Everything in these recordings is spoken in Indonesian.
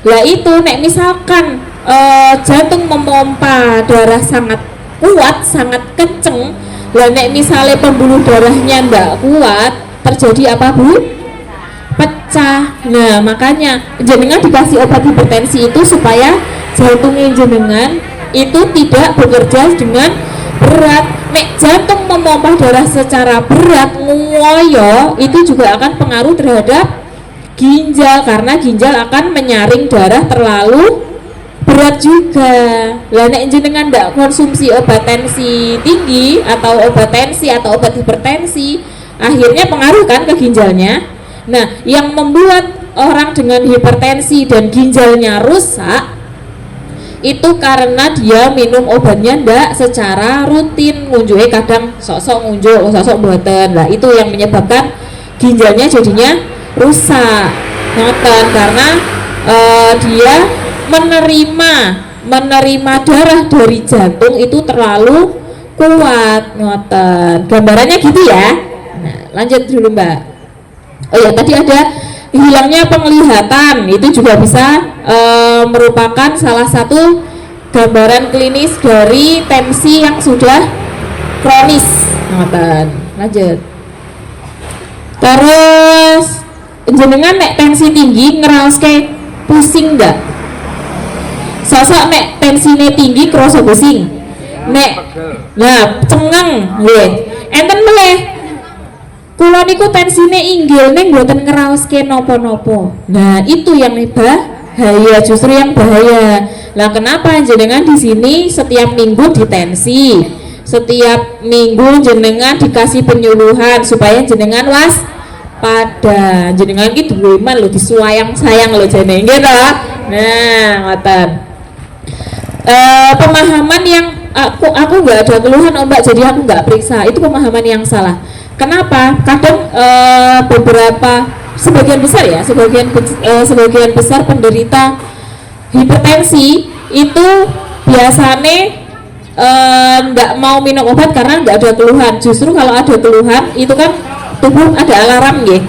Lah itu nek misalkan jantung memompa darah sangat kuat, sangat kenceng, lah nek misalnya pembuluh darahnya ndak kuat, terjadi apa Bu? Pecah. Nah makanya jenengan dikasih obat hipertensi itu supaya jantungnya jenengan itu tidak bekerja dengan berat. Nek jantung memompa darah secara berat ngoyo, itu juga akan pengaruh terhadap ginjal, karena ginjal akan menyaring darah terlalu berat juga. Lah nek jenengan ndak konsumsi obat tensi tinggi atau obat tensi atau obat hipertensi, akhirnya pengaruh kan ke ginjalnya. Nah, yang membuat orang dengan hipertensi dan ginjalnya rusak itu karena dia minum obatnya ndak secara rutin, ngunjuke kadang sok-sok ngunjuk, sok-sok mboten. Lah itu yang menyebabkan ginjalnya jadinya rusak. Ngoten karena dia menerima darah dari jantung itu terlalu kuat. Ngoten. Gambarannya gitu ya. Nah, lanjut dulu Mbak. Oh ya, tadi ada hilangnya penglihatan, itu juga bisa merupakan salah satu gambaran klinis dari tensi yang sudah kronis. Ngoten. Lanjut. Terus jenengan nek tensi tinggi ngeraoske pusing enggak? Sosok nek tensine tinggi kerasa pusing. Nek nah cengeng nggih. Enten meleh kula niku tensine inggil ning mboten ngeraoske napa-napa. Nah, itu yang bahaya, justru yang bahaya. Lah kenapa jenengan di sini setiap minggu ditensi? Setiap minggu jenengan dikasih penyuluhan supaya jenengan waspada. Jenengan iki duwe iman lho, disuayang-sayang lho jenenge nggih to. Nah, ngoten. Pemahaman yang aku nggak ada keluhan Mbak, jadi aku nggak periksa. Itu pemahaman yang salah. Kenapa? Kadang sebagian besar penderita hipertensi itu biasanya nggak mau minum obat karena nggak ada keluhan. Justru kalau ada keluhan itu kan tubuh ada alarm ya.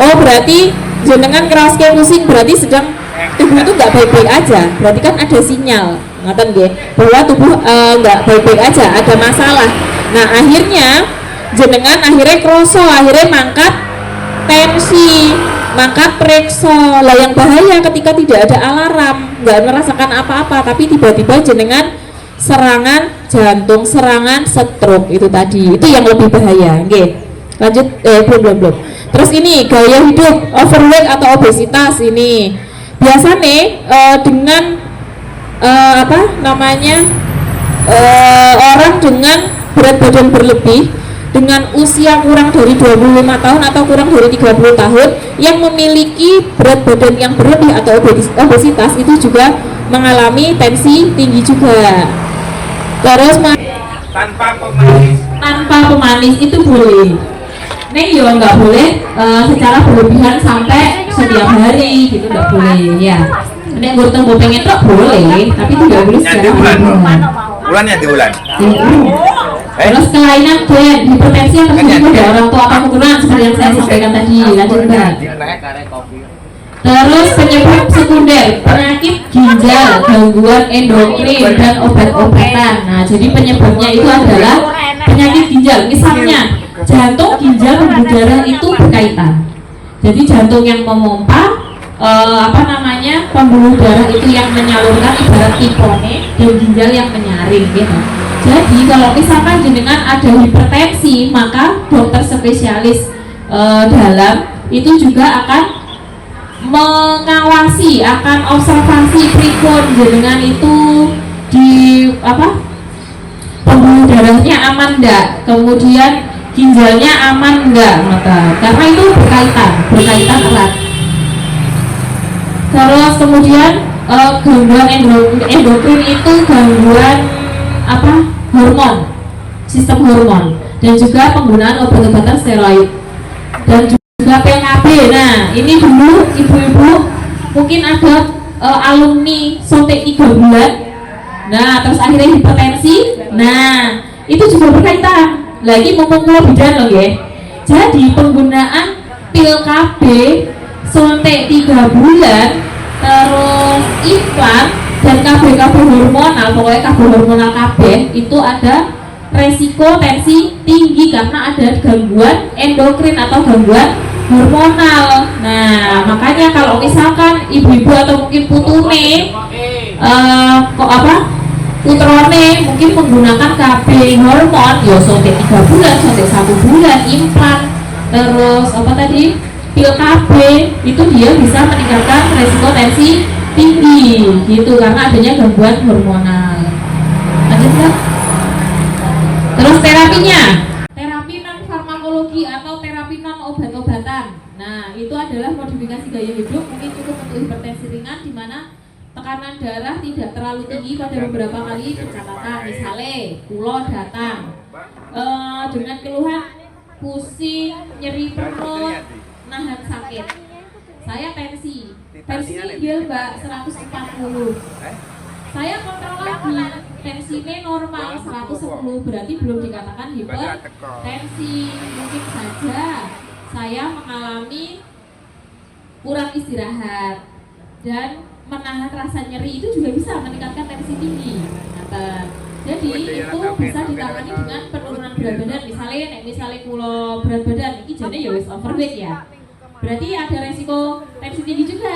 Oh berarti jenengan ngerasain pusing, berarti sedang tubuh itu nggak baik-baik aja. Berarti kan ada sinyal, ngaten nggih, bahwa tubuh nggak baik-baik aja, ada masalah. Nah akhirnya jenengan akhirnya kroso, akhirnya mangkat tensi, mangkat periksa. Lah yang bahaya ketika tidak ada alarm, nggak merasakan apa-apa, tapi tiba-tiba jenengan serangan jantung, serangan stroke itu tadi, itu yang lebih bahaya. Oke, lanjut. Belum. Terus ini gaya hidup, overweight atau obesitas ini biasanya dengan orang dengan berat badan berlebih dengan usia kurang dari 25 tahun atau kurang dari 30 tahun yang memiliki berat badan yang berlebih atau obesitas itu juga mengalami tensi tinggi juga. Terus tanpa pemanis itu boleh. Neng yo nggak boleh secara berlebihan sampai setiap hari gitu, nggak boleh ya. Neng gue tunggu pengen tuh boleh, tapi tidak boleh secara berlebihan. Bulan ya di bulan. Terus kelainan gen, hipertensi yang terjadi pada orang tua atau keturunan seperti yang saya sampaikan tadi. Lanjut Mbak. Terus penyebab sekunder, penyakit ginjal, gangguan endokrin dan obat-obatan. Nah, jadi penyebabnya itu adalah penyakit ginjal. Misalnya jantung, ginjal, pembuluh darah itu berkaitan. Jadi jantung yang memompa, pembuluh darah itu yang menyalurkan ibarat tipone, dan ginjal yang menyaring gitu. Jadi kalau misalkan jenengan ada hipertensi, maka dokter spesialis dalam itu juga akan mengawasi, akan observasi pripun jenengan itu di pembuluh darahnya aman enggak, kemudian ginjalnya aman enggak, karena itu berkaitan erat. Terus kemudian gangguan endokrin itu gangguan hormon, sistem hormon, dan juga penggunaan obat-obatan steroid dan juga PKB. Nah ini dulu ibu-ibu mungkin ada alumni suntik 3 bulan, nah terus akhirnya hipertensi, nah itu juga berkaitan. Lagi mumpung bidan loh ya. Jadi penggunaan pil KB suntik 3 bulan terus implan dan KB hormonal, pokoknya KB hormonal KB itu ada resiko tensi tinggi karena ada gangguan endokrin atau gangguan hormonal. Nah, makanya kalau misalkan ibu-ibu atau mungkin putune putrone mungkin menggunakan KB hormon, ya sampai 3 bulan, sampai 1 bulan implan, terus apa tadi pil KB, itu dia bisa meningkatkan resiko tensi tinggi gitu karena adanya gangguan hormonal. Lanjut Kak. Terus terapinya, terapi non farmakologi atau terapi non obat-obatan. Nah, itu adalah modifikasi gaya hidup, mungkin cukup untuk hipertensi ringan di mana tekanan darah tidak terlalu tinggi pada beberapa kali pencatatan. Misalnya, pulau datang dengan keluhan pusing, nyeri perut, nahan sakit. Saya tensi ideal Mbak 140. Saya kontrol lagi, tensinya normal 110, berarti belum dikatakan hipertensi. Mungkin saja saya mengalami kurang istirahat dan menahan rasa nyeri, itu juga bisa meningkatkan tensi tinggi. Jadi itu bisa ditangani dengan penurunan berat badan. Misalnya pulau berat badan ini jadi ya wis overweight ya, berarti ada resiko tensi tinggi juga.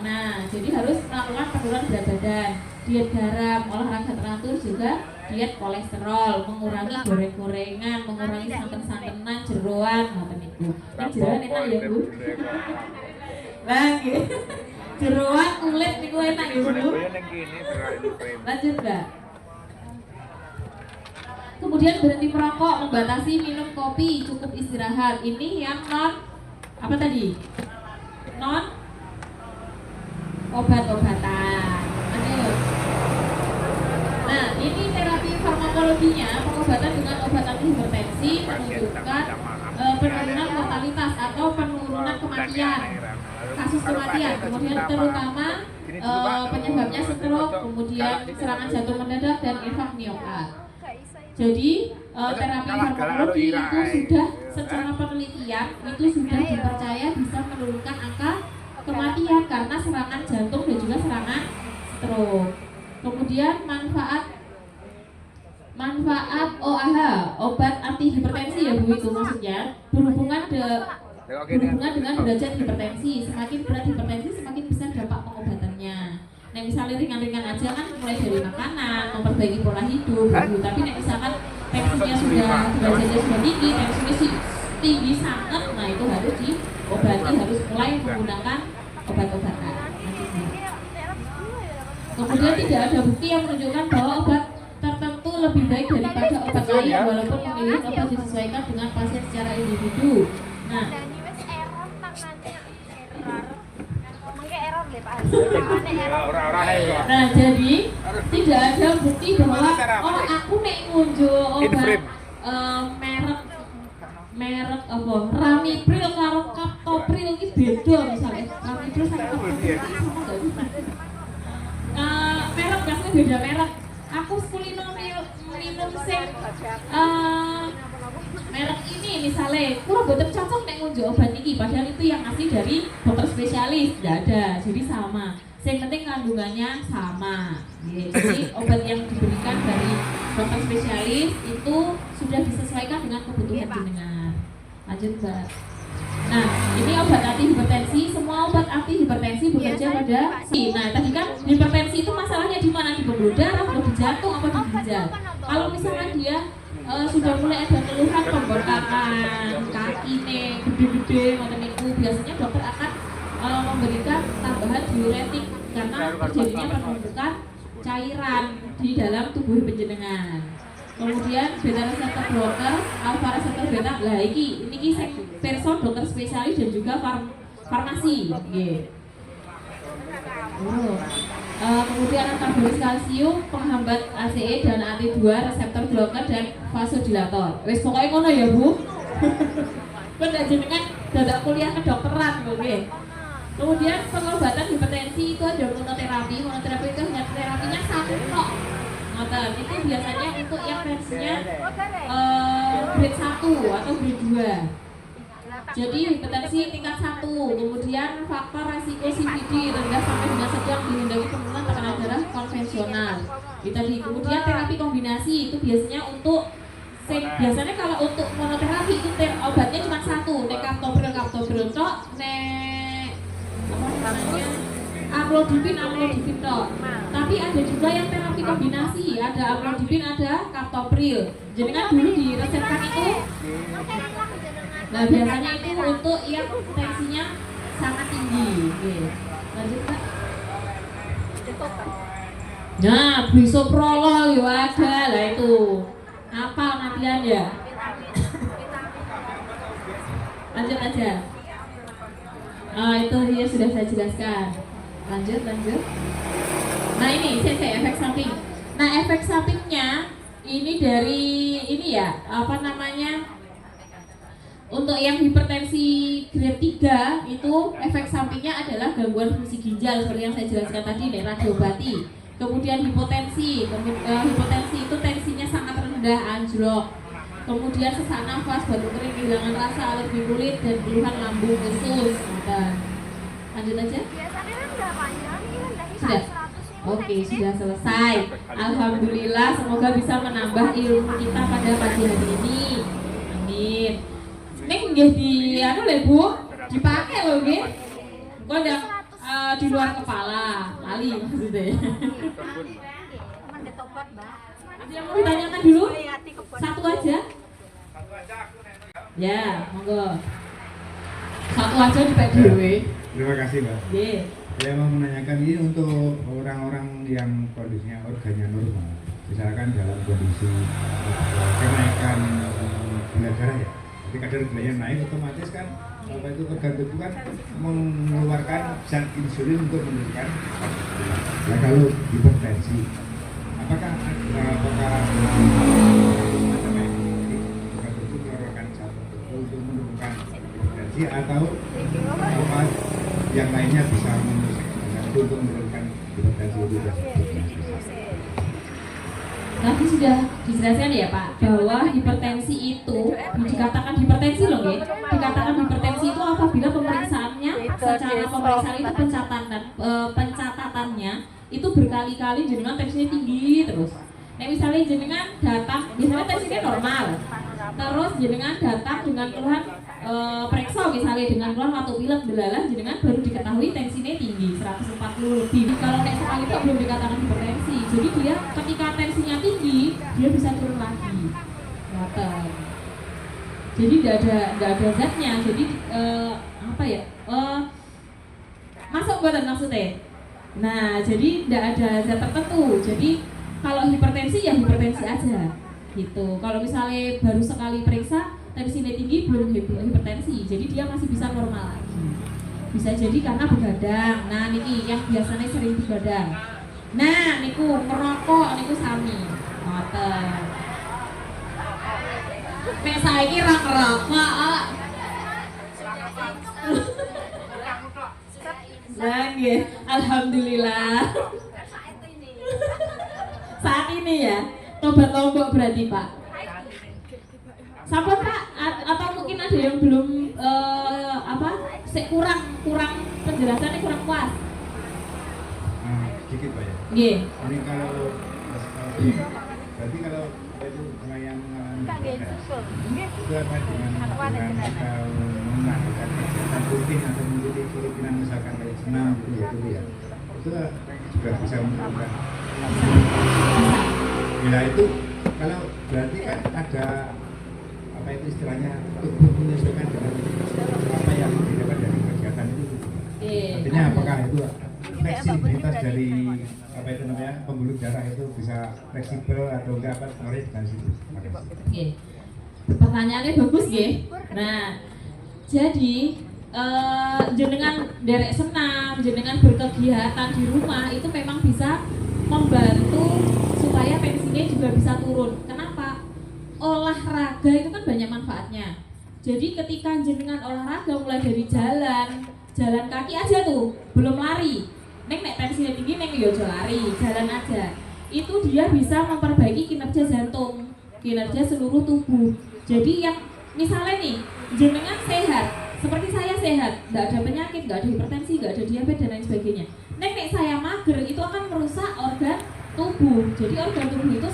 Nah, jadi harus melakukan penurunan berat badan, diet garam, olahraga teratur, juga diet kolesterol, mengurangi goreng-gorengan, mengurangi santan-santanan, jeroan, ngoten niku. Jeroan enak ya Bu. Nah, jeroan kulit niku enak ya Bu. Lanjut Mbak. Kemudian berhenti merokok, membatasi minum kopi, cukup istirahat. Ini yang non apa tadi? Non obat-obatan. Lanjut. Nah, ini terapi farmakologinya, pengobatan dengan obat anti hipertensi menunjukkan penurunan mortalitas atau penurunan kematian, kasus kematian, kemudian terutama penyebabnya stroke, kemudian serangan jantung mendadak dan infak miokard. Jadi terapi farmakologi itu sudah secara penelitian itu sudah dipercaya bisa menurunkan angka kematian karena serangan jantung dan juga serangan stroke. Kemudian manfaat OAH, obat anti hipertensi ya Bu, itu maksudnya berhubungan dengan derajat hipertensi. Semakin berat hipertensi semakin besar dampak pengobatannya. Nah, misalnya ringan-ringan aja kan mulai dari makanan, memperbaiki pola hidup, tapi misalkan tensinya derajatnya sudah tinggi, tensinya tinggi sangat, nah itu harus diobati, harus mulai menggunakan obat-obatan. Kemudian tidak ada bukti yang menunjukkan bahwa obat tertentu lebih baik daripada obat lain, walaupun pemilihan obat disesuaikan dengan pasien secara individu. Nah, nah jadi tidak ada bukti bahwa aku nek ngunjuh obat merek apa Ramipril karo Captopril iki beda misalnya. Ramipril sama Captopril merek biasanya beda merek. Aku kulino minum sing merek ini misalnya kurang boten cocok nek ngunjuh obat iki, padahal itu yang asli dari dokter spesialis, tidak ada, jadi sama. Yang penting kandungannya sama. Jadi obat yang diberikan dari dokter spesialis itu sudah disesuaikan dengan kebutuhan jenengan. Lanjut Mbak. Nah, ini obat anti hipertensi. Semua obat anti hipertensi bekerja pada nah tadi kan hipertensi itu masalahnya di mana? Di pembuluh darah, di jantung, apa di ginjal. Kalau misalnya dia sudah mulai ada keluhan pembengkakan, kaki nih gede-gede, biasanya dokter akan memberikan tambahan diuretik karena terjadinya penumpukan cairan di dalam tubuh penjenengan. Kemudian beta reseptor blocker, alfa reseptor beta, lah ini person dokter spesialis dan juga farmasi. Kemudian antagonis kalsium, penghambat ACE dan AT2, reseptor blocker dan vasodilator. Wes pokoknya ngono ya Bu. Benda jenengan dadak kuliah kedokteran oke. Kemudian pengobatan hipertensi itu ada monoterapi. Monoterapi itu hanya terapinya satu kok. Itu biasanya untuk yang tensinya grade 1 atau grade 2. Jadi hipertensi tingkat 1, kemudian kemudian faktor resiko CVD rendah sampai dengan sedang dihindari penurunan tekanan darah konvensional. Itu tadi. Kemudian terapi kombinasi itu biasanya biasanya kalau untuk monoterapi itu obatnya cuma satu, captopril tok, amlodipin tok. Tapi ada juga yang terapi kombinasi, ada amlodipin, ada captopril. Jadi kan dulu diresepkan itu. Nah biasanya itu untuk yang tensinya sangat tinggi. Oke. Lanjut Pak. Nah, bisoprolol ya ada lah itu. Apa nantian ya? Lanjut aja. Itu dia sudah saya jelaskan. Lanjut. Nah ini saya efek samping. Nah efek sampingnya ini dari ini ya, apa namanya? Untuk yang hipertensi grade 3 itu efek sampingnya adalah gangguan fungsi ginjal seperti yang saya jelaskan tadi nih, radiobati. Kemudian hipotensi itu tensinya sangat rendah, anjlok. Kemudian sesak nafas, batuk kering, kehilangan rasa, alergi kulit, dan keluhan lambung, usus. Lanjut aja. Sudah? Oke, sudah selesai. Alhamdulillah, semoga bisa menambah ilmu kita pada pagi hari ini. Amin. Ini nggih di anu lho Bu, dipakai lho nggih. Kok ndak di luar kepala, lali maksudnya. Ada yang mau ditanyakan dulu? Satu aja. Ya, monggo. Satu aja di PDW. Terima kasih Mbak. Nggih. Saya mau menanyakan ini untuk orang-orang yang kondisinya organnya normal, misalkan dalam kondisi kenaikan gula darah ya. Jadi kadar gulanya naik, otomatis kan apa itu organ tubuh kan mengeluarkan zat insulin untuk menurunkan gula. Nah kalau hipertensi, apakah semacam ini organ tubuh mengeluarkan zat untuk menurunkan hipertensi atau apa yang lainnya bisa untuk menurunkan hipertensi itu? Tadi sudah dijelaskan ya Pak, bahwa hipertensi itu dikatakan hipertensi loh ya. Dikatakan hipertensi itu apabila pemeriksaannya secara pemeriksaan itu pencatatannya itu berkali-kali jenengan tensinya tinggi terus. Nah misalnya jenengan datang, biasanya tensinya normal. Terus jenengan datang dengan keluhan periksa misalnya dengan keluhan batuk pilek belalah, jenengan baru diketahui tensinya tinggi 140 lebih. Kalau nek sekali itu belum dikatakan hipertensi. Jadi dia ketika tensinya tinggi dia bisa turun lagi. Water. Jadi tidak ada zatnya. Jadi apa ya? Masuk badan maksudnya. Nah jadi tidak ada zat tertentu. Jadi kalau hipertensi ya hipertensi aja. Gitu. Kalau misalnya baru sekali periksa tensinya tinggi belum hipertensi, jadi dia masih bisa normal lagi. Bisa jadi karena begadang. Nah niki yang biasanya sering begadang. Nah niku merokok niku sami. Ngoten. Nek saiki ra ngerokok. Lah nggih, alhamdulillah. Saat ini ya, tobat lombok berarti Pak. Sampun Pak, atau mungkin ada yang belum kurang penjelasannya kurang puas. Sedikit Pak ya. Nggih. Ini kalau berarti kalau itu yang mengalami itu apa dengan kita melakukan kegiatan rutin atau mengikuti kerutinan misalkan kayak senam itu ya itu juga bisa menurunkan. Bila itu kalau berarti kan ada apa itu istilahnya tubuh menyesuaikan dengan apa yang didapat dari kegiatan itu. Artinya apakah itu fleksibilitas dari apa itu namanya pembuluh darah itu bisa fleksibel atau enggak apa sebenarnya dengan situ. Oke. Pertanyaannya bagus nggih. Nah, jadi jenengan derek senam, jenengan berkegiatan di rumah itu memang bisa membantu supaya tensinya juga bisa turun. Kenapa? Olahraga itu kan banyak manfaatnya. Jadi ketika jenengan olahraga mulai dari jalan kaki aja tuh, belum lari. Nek tensinya tinggi nek yo lari, jalan aja. Itu dia bisa memperbaiki kinerja jantung, kinerja seluruh tubuh. Jadi yang misalnya nih, jenengan sehat, seperti saya sehat, nggak ada penyakit, nggak ada hipertensi, nggak ada diabetes dan lain sebagainya. Nek saya mager itu akan merusak organ tubuh. Jadi organ tubuh itu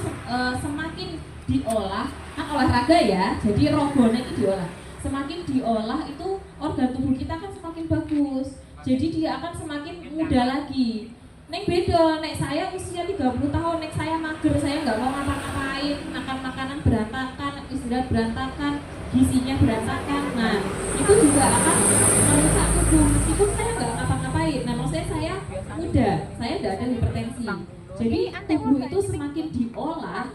semakin diolah, kan olahraga ya, jadi rogone itu diolah. Semakin diolah itu organ tubuh kita akan semakin bagus. Jadi dia akan semakin muda lagi. Nek beda, nek saya usia 30 tahun, nek saya mager, saya nggak mau ngapa-ngapain, makan makanan berantakan, istirahat berantakan, gizinya berantakan. Nah, itu juga akan merusak tubuh meskipun saya nggak ngapa-ngapain. Nah, maksudnya saya muda, saya nggak ada hipertensi. Jadi tubuh itu semakin diolah,